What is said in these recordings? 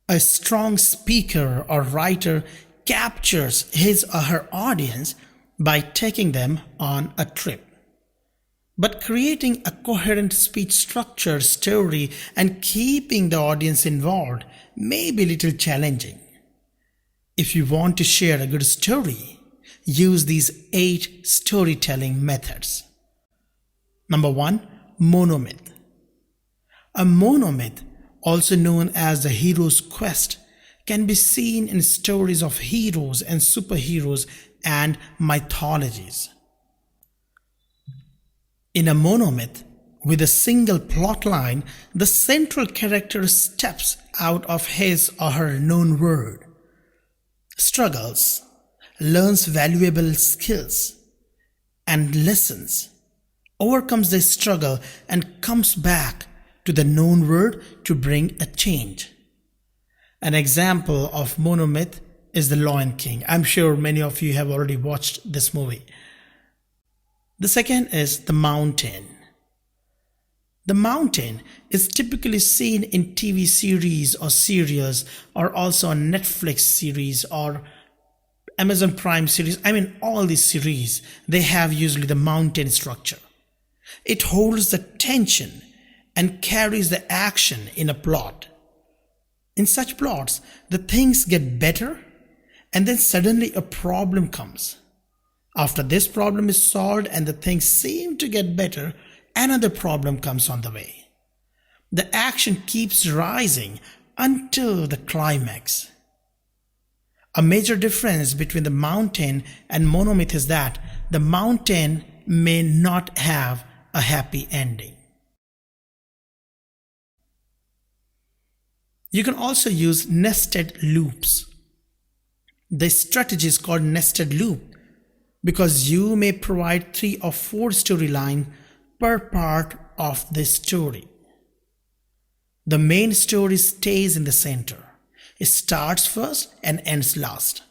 A strong speaker or writer captures his or her audience by taking them on a trip. But creating a coherent speech structure, story, and keeping the audience involved may be a little challenging. If you want to share a good story, use these 8 storytelling methods. Number 1, monomyth. A monomyth, also known as the hero's quest, can be seen in stories of heroes and superheroes and mythologies. In a monomyth, with a single plot line, the central character steps out of his or her known world, struggles, learns valuable skills and lessons, overcomes the struggle and comes back to the known world to bring a change. An example of monomyth is The Lion King. I'm sure many of you have already watched this movie. The second is the mountain. The mountain is typically seen in TV series or serials, or also on Netflix series or Amazon Prime series. All these series, they have usually the mountain structure. It holds the tension and carries the action in a plot. In such plots, the things get better and then suddenly a problem comes. After this problem is solved and the things seem to get better, another problem comes on the way. The action keeps rising until the climax. A major difference between the mountain and monomyth is that the mountain may not have a happy ending. You can also use nested loops. The strategy is called nested loop because you may provide 3 or 4 storylines per part of the story. The main story stays in the center. It starts first and ends last.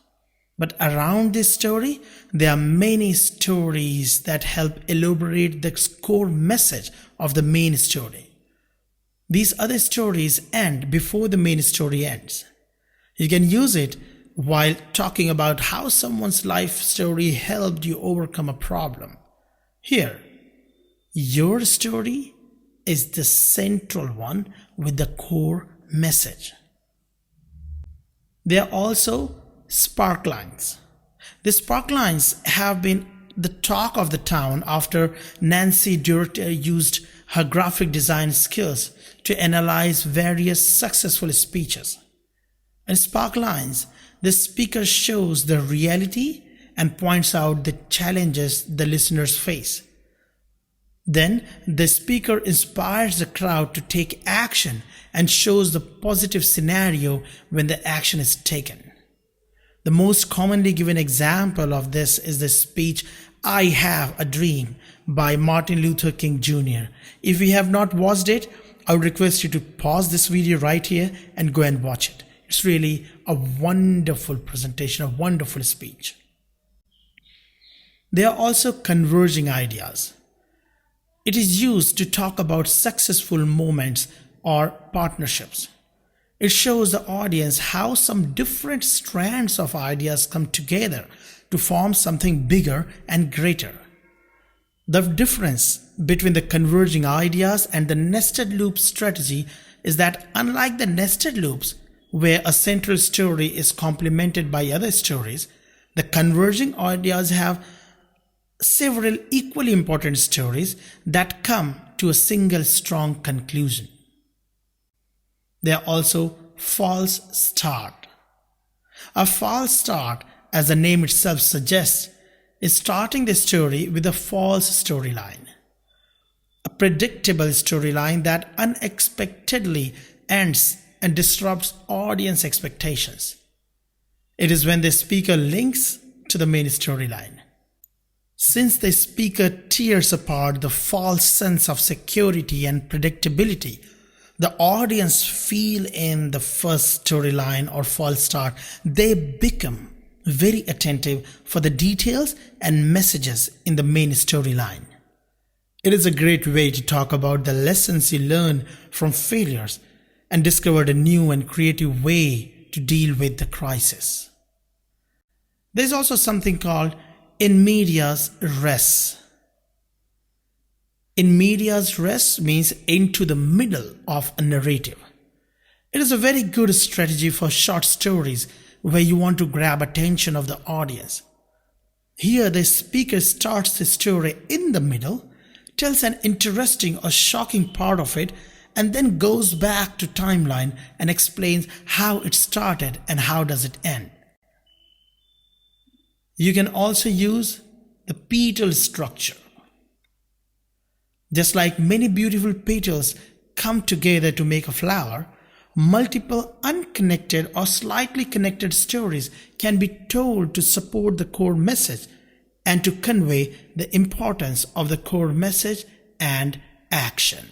But around this story, there are many stories that help elaborate the core message of the main story. These other stories end before the main story ends. You can use it while talking about how someone's life story helped you overcome a problem. Here, your story is the central one with the core message. There are also sparklines. The sparklines have been the talk of the town after Nancy Duarte used her graphic design skills to analyze various successful speeches. In sparklines, the speaker shows the reality and points out the challenges the listeners face. Then the speaker inspires the crowd to take action and shows the positive scenario when the action is taken. The most commonly given example of this is the speech "I Have a Dream" by Martin Luther King Jr. If you have not watched it, I would request you to pause this video right here and go and watch it. It's really a wonderful presentation, a wonderful speech. There are also converging ideas. It is used to talk about successful moments or partnerships. It shows the audience how some different strands of ideas come together to form something bigger and greater. The difference between the converging ideas and the nested loop strategy is that unlike the nested loops, where a central story is complemented by other stories, the converging ideas have several equally important stories that come to a single strong conclusion. There are also false start. A false start, as the name itself suggests, is starting the story with a false storyline. A predictable storyline that unexpectedly ends and disrupts audience expectations. It is when the speaker links to the main storyline. Since the speaker tears apart the false sense of security and predictability, the audience feel in the first storyline or false start, they become very attentive for the details and messages in the main storyline. It is a great way to talk about the lessons you learn from failures and discovered a new and creative way to deal with the crisis. There's also something called in medias res. In medias res means into the middle of a narrative. It is a very good strategy for short stories where you want to grab attention of the audience. Here the speaker starts the story in the middle, tells an interesting or shocking part of it, and then goes back to timeline and explains how it started and how does it end. You can also use the petal structure. Just like many beautiful petals come together to make a flower, multiple unconnected or slightly connected stories can be told to support the core message and to convey the importance of the core message and action.